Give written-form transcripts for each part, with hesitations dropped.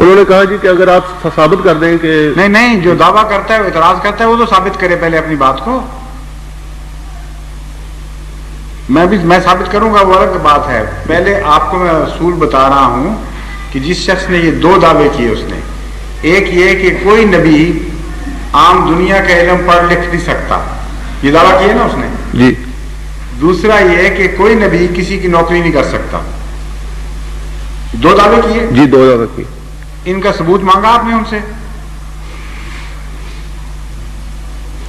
انہوں نے کہا جی کہ اگر آپ ثابت کر دیں کہ نہیں جو دعویٰ کرتا ہے وہ اعتراض کرتا ہے وہ تو ثابت کرے پہلے اپنی بات کو. میں ثابت کروں گا وہ الگ بات ہے. پہلے آپ کو میں اصول بتا رہا ہوں کہ جس شخص نے یہ 2 دعوے کیے اس نے، ایک یہ کہ کوئی نبی عام دنیا کا علم پڑھ لکھ نہیں سکتا، یہ دعویٰ کیا نا اس نے جی. دوسرا یہ کہ کوئی نبی کسی کی نوکری نہیں کر سکتا. 2 دعوے کیے جی، 2 دعوے کیے. ان کا ثبوت مانگا آپ نے ان سے؟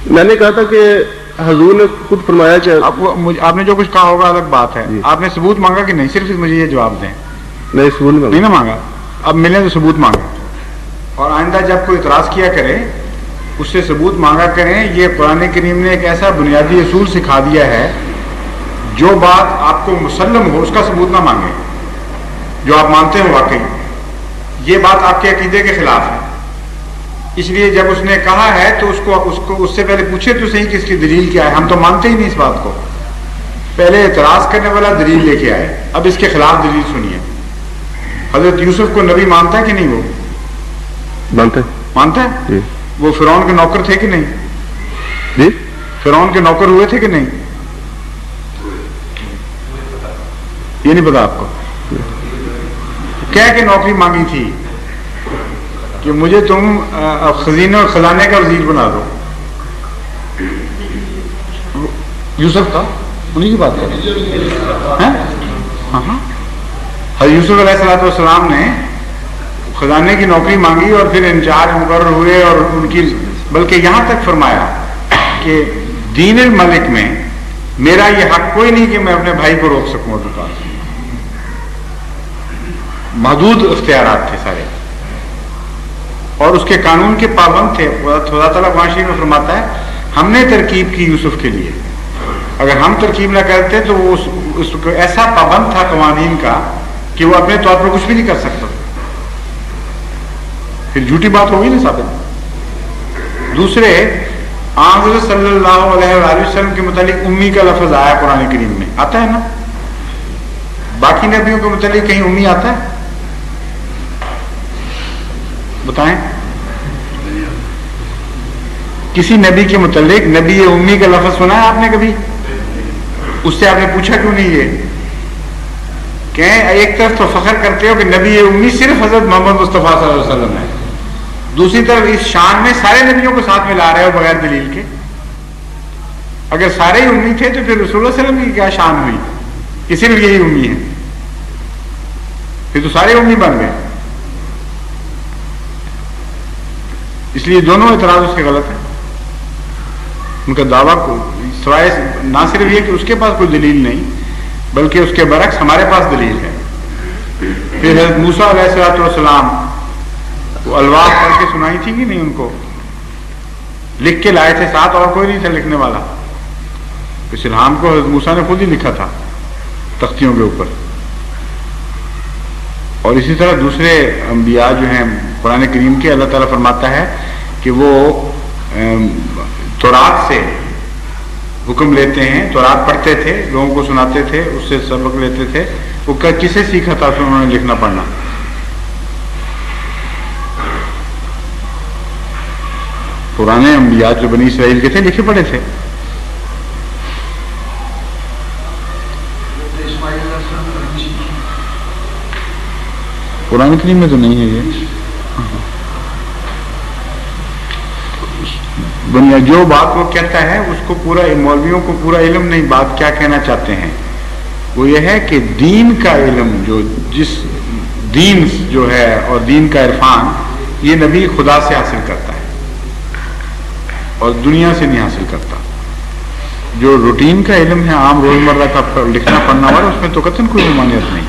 میں نے کہا تھا کہ حضور نے خود فرمایا کہ آپ نے جو کچھ کہا ہوگا الگ بات ہے. آپ نے ثبوت مانگا کہ نہیں؟ صرف مجھے یہ جواب دیں. نہیں، ثبوت نہیں نا مانگا. اب ملے تو ثبوت مانگا، اور آئندہ جب کوئی اعتراض کیا کرے اس سے ثبوت مانگا کریں. یہ قرآن کریم نے ایک ایسا بنیادی اصول سکھا دیا ہے، جو بات آپ کو مسلم ہو اس کا ثبوت نہ مانگیں، جو آپ مانتے ہیں واقعی یہ بات آپ کے عقیدے کے خلاف ہے. اس لیے جب اس نے کہا ہے تو اس سے پہلے پوچھے تو صحیح کہ اس کی دلیل کیا ہے. ہم تو مانتے ہی نہیں اس بات کو. پہلے اعتراض کرنے والا دلیل لے کے آئے، اب اس کے خلاف دلیل سنیے. حضرت یوسف کو نبی مانتا ہے کہ نہیں؟ وہ مانتا ہے جی. وہ فرعون کے نوکر تھے کہ نہیں جی؟ فرعون کے نوکر ہوئے تھے کہ نہیں؟ یہ نہیں پتا آپ کو؟ کہہ کے نوکری مانگی تھی کہ مجھے تم خزینے اور خزانے کا وزیر بنا دو. یوسف کا انہیں کی بات کریں. ہاں حضرت یوسف علیہ السلام نے خزانے کی نوکری مانگی اور پھر انچارج مقرر ہوئے، اور ان کی بلکہ یہاں تک فرمایا کہ دین الملک میں میرا یہ حق کوئی نہیں کہ میں اپنے بھائی کو روک سکوں اپنے پاس. محدود اختیارات تھے سارے، اور اس کے قانون کے پابند تھے. خدا تعالیٰ قرآن شریف میں فرماتا ہے ہم نے ترکیب کی یوسف کے لیے، اگر ہم ترکیب نہ کرتے تو وہ اس کو ایسا پابند تھا قوانین کا کہ وہ اپنے طور پر کچھ بھی نہیں کر سکتا. پھر جھوٹی بات ہوگی نا ثابت. دوسرے حضرت صلی اللہ علیہ وآلہ وسلم کے متعلق امی کا لفظ آیا قرآن کریم میں، آتا ہے نا؟ باقی نبیوں کے متعلق کہیں امی آتا ہے؟ بتائیں کسی نبی کے متعلق نبی امی کا لفظ سنا ہے آپ نے کبھی؟ اس سے آپ نے پوچھا کیوں نہیں؟ یہ کہ ایک طرف تو فخر کرتے ہو کہ نبی امی صرف حضرت محمد مصطفیٰ صلی اللہ علیہ وسلم ہے، دوسری طرف اس شان میں سارے نبیوں کو ساتھ ملا رہے ہو بغیر دلیل کے. اگر سارے ہی امی تھے تو پھر رسول اللہ صلی اللہ علیہ وسلم کی کیا شان ہوئی کہ صرف یہی امی ہے؟ پھر تو سارے امی بن گئے. اس لیے دونوں اعتراض اس کے غلط ہیں. ان کا دعویٰ کو سوائے نہ صرف یہ کہ اس کے پاس کوئی دلیل نہیں، بلکہ اس کے برعکس ہمارے پاس دلیل ہے. پھر حضرت موسیٰ علیہ السلام وہ الواح پڑھ کے سنائی تھی کہ نہیں؟ ان کو لکھ کے لائے تھے ساتھ، اور کوئی نہیں تھا لکھنے والا. اس الہام کو حضرت موسیٰ نے خود ہی لکھا تھا تختیوں کے اوپر. اور اسی طرح دوسرے انبیاء جو ہیں قرآن کریم کے، اللہ تعالیٰ فرماتا ہے کہ وہ تورات سے حکم لیتے ہیں، تورات پڑھتے تھے، لوگوں کو سناتے تھے، اس سے سبق لیتے تھے. وہ کسے سیکھا تھا انہوں نے لکھنا پڑھنا؟ پرانے انبیاء جو بنی اسرائیل کے تھے لکھے پڑھے تھے. قرآن کریم میں تو نہیں ہے یہ. جو بات وہ کہتا ہے اس کو پورا، مولویوں کو پورا علم نہیں. بات کیا کہنا چاہتے ہیں وہ یہ ہے کہ دین کا علم، جو جس دین جو ہے اور دین کا عرفان، یہ نبی خدا سے حاصل کرتا ہے اور دنیا سے نہیں حاصل کرتا. جو روٹین کا علم ہے، عام روزمرہ کا لکھنا پڑھنا والا، اس میں تو قطعاً کوئی ممانعت نہیں.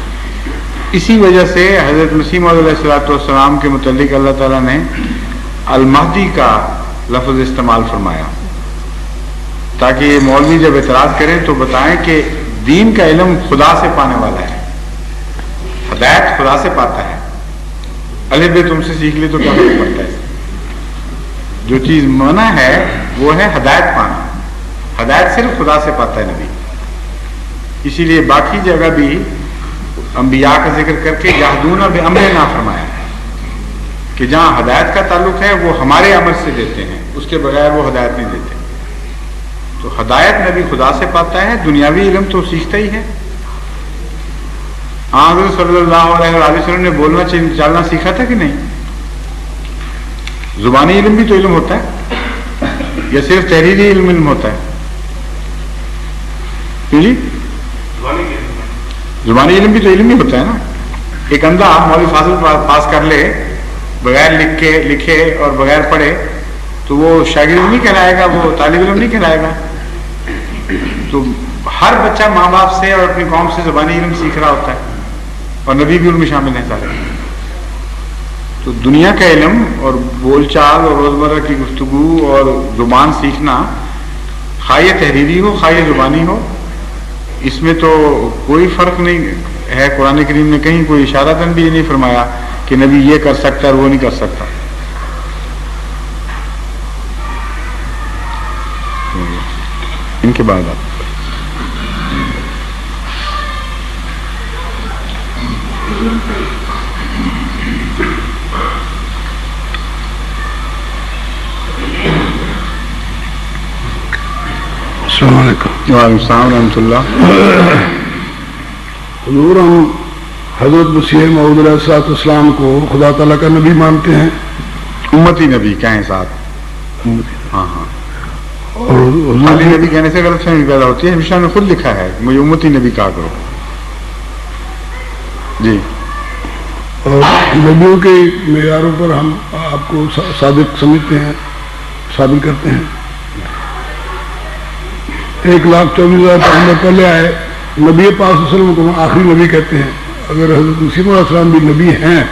اسی وجہ سے حضرت مسیح موعود علیہ السلام کے متعلق اللہ تعالیٰ نے المہدی کا لفظ استعمال فرمایا، تاکہ یہ مولوی جب اعتراض کریں تو بتائیں کہ دین کا علم خدا سے پانے والا ہے، ہدایت خدا سے پاتا ہے. الف ب تم سے سیکھ لی تو کیا فرق پڑتا ہے؟ جو چیز منع ہے وہ ہے ہدایت پانا. ہدایت صرف خدا سے پاتا ہے نبی. اسی لیے باقی جگہ بھی انبیاء کا ذکر کر کے یہدون بامرنا فرمایا ہے کہ جہاں ہدایت کا تعلق ہے وہ ہمارے عمل سے دیتے ہیں، اس کے بغیر وہ ہدایت نہیں دیتے. تو ہدایت نبی خدا سے پاتا ہے، دنیاوی علم تو سیکھتا ہی ہے. حضرت صلی اللہ علیہ وسلم نے بولنا چالنا سیکھا تھا کہ نہیں؟ زبانی علم بھی تو علم ہوتا ہے یا صرف تحریری علم ہوتا ہے؟ جی زبانی علم بھی تو علم ہی ہوتا ہے نا. ایک اندھا مولوی فاضل پاس کر لے بغیر لکھے اور بغیر پڑھے تو وہ شاگرد نہیں کہلائے گا، وہ طالب علم نہیں کہلائے گا. تو ہر بچہ ماں باپ سے اور اپنی قوم سے زبانی علم سیکھ رہا ہوتا ہے، اور نبی بھی ان میں شامل ہیں سارے. تو دنیا کا علم اور بول چال اور روزمرہ کی گفتگو اور زبان سیکھنا، خواہ یہ تحریری ہو خواہ یہ زبانی ہو، اس میں تو کوئی فرق نہیں ہے. قرآن کریم نے کہیں کوئی اشارتاً بھی یہ نہیں فرمایا کہ نبی یہ کر سکتا ہے اور وہ نہیں کر سکتا. ان کے بعد آپ السلام علیکم. وعلیکم السلام ورحمۃ اللہ. حضور ہم حضرت مسیح موعود علیہ الصلوۃ والسلام کو خدا تعالیٰ کا نبی مانتے ہیں، امتی نبی کہیں ساتھ. ہاں ہاں، اور خالی نبی کہنے سے غلط فہمی پیدا ہوتی ہے. ہمیشہ نے خود لکھا ہے مجھے امتی نبی کہا کرو. جی، اور نبیوں کے معیاروں پر ہم آپ کو صادق سمجھتے ہیں، ثابت کرتے ہیں. 1,24,000 پیغمبر پہلے آئے، نبی پاک صلی اللہ علیہ وسلم کو ہم آخری نبی کہتے ہیں. اگر حضرت مسیح علیہ السلام بھی نبی ہیں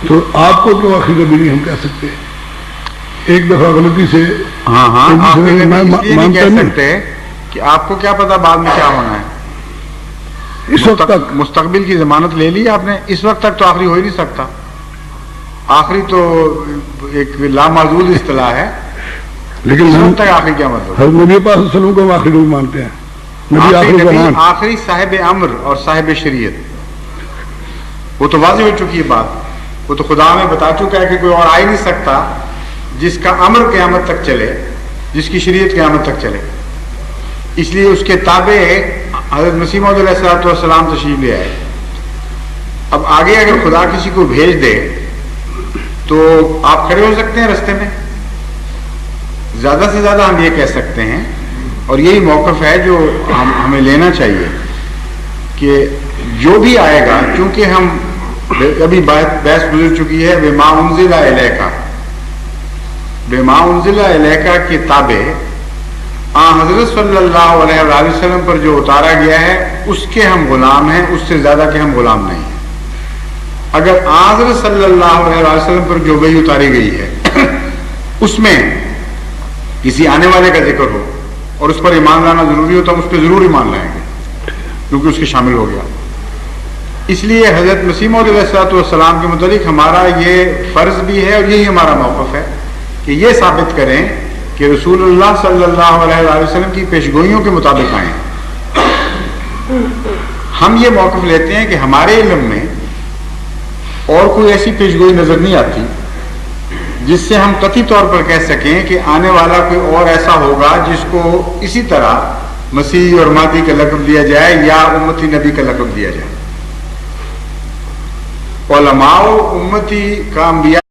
تو آپ کو کیوں آخری نبی نہیں ہم کہہ سکتے؟ ایک دفعہ غلطی سے ہاں ہاں، آپ یہ نہیں مانتا کہہ نہیں. سکتے کہ آپ کو کیا پتا بعد میں کیا ہونا ہے. اس وقت تک مستقبل کی ضمانت لے لی آپ نے، اس وقت تک تو آخری ہو ہی نہیں سکتا. آخری تو ایک لامعزول اصطلاح ہے، لیکن اس ہم وقت تک آخری کیا مطلب؟ حضرت نبی پاک صلی اللہ علیہ وسلم کو ہم آخری نبی مانتے ہیں. نبی آخری زمان، آخری صاحب امر اور صاحب شریعت، وہ تو واضح ہو چکی ہے بات. وہ تو خدا ہمیں بتا چکا ہے کہ کوئی اور آ ہی نہیں سکتا جس کا امر قیامت تک چلے، جس کی شریعت قیامت تک چلے. اس لیے اس کے تابع حضرت مسیح موعود علیہ الصلوۃ والسلام تشریف لے آئے. اب آگے اگر خدا کسی کو بھیج دے تو آپ کھڑے ہو سکتے ہیں رستے میں. زیادہ سے زیادہ ہم یہ کہہ سکتے ہیں، اور یہی موقف ہے جو ہمیں لینا چاہیے، کہ جو بھی آئے گا، چونکہ ہم ابھی بحث گزر چکی ہے بما انزل الیک، بما انزل الیک کے تابع حضرت صلی اللہ علیہ وآلہ وسلم پر جو اتارا گیا ہے اس کے ہم غلام ہیں، اس سے زیادہ کے ہم غلام نہیں ہیں. اگر حضرت صلی اللہ علیہ وآلہ وسلم پر جو وحی اتاری گئی ہے اس میں کسی آنے والے کا ذکر ہو اور اس پر ایمان لانا ضروری ہو تو ہم اس پہ ضرور ایمان لائیں گے، کیونکہ اس کے شامل ہو گیا. اس لیے حضرت مسیح موعود علیہ الصلوۃ والسلام کے متعلق ہمارا یہ فرض بھی ہے اور یہی ہمارا موقف ہے کہ یہ ثابت کریں کہ رسول اللہ صلی اللہ علیہ وآلہ وسلم کی پیشگوئیوں کے مطابق آئیں. ہم یہ موقف لیتے ہیں کہ ہمارے علم میں اور کوئی ایسی پیشگوئی نظر نہیں آتی جس سے ہم قطعی طور پر کہہ سکیں کہ آنے والا کوئی اور ایسا ہوگا جس کو اسی طرح مسیح اور مہدی کا لقب دیا جائے یا امتی نبی کا لقب دیا جائے. علماء امتی کا انبیاء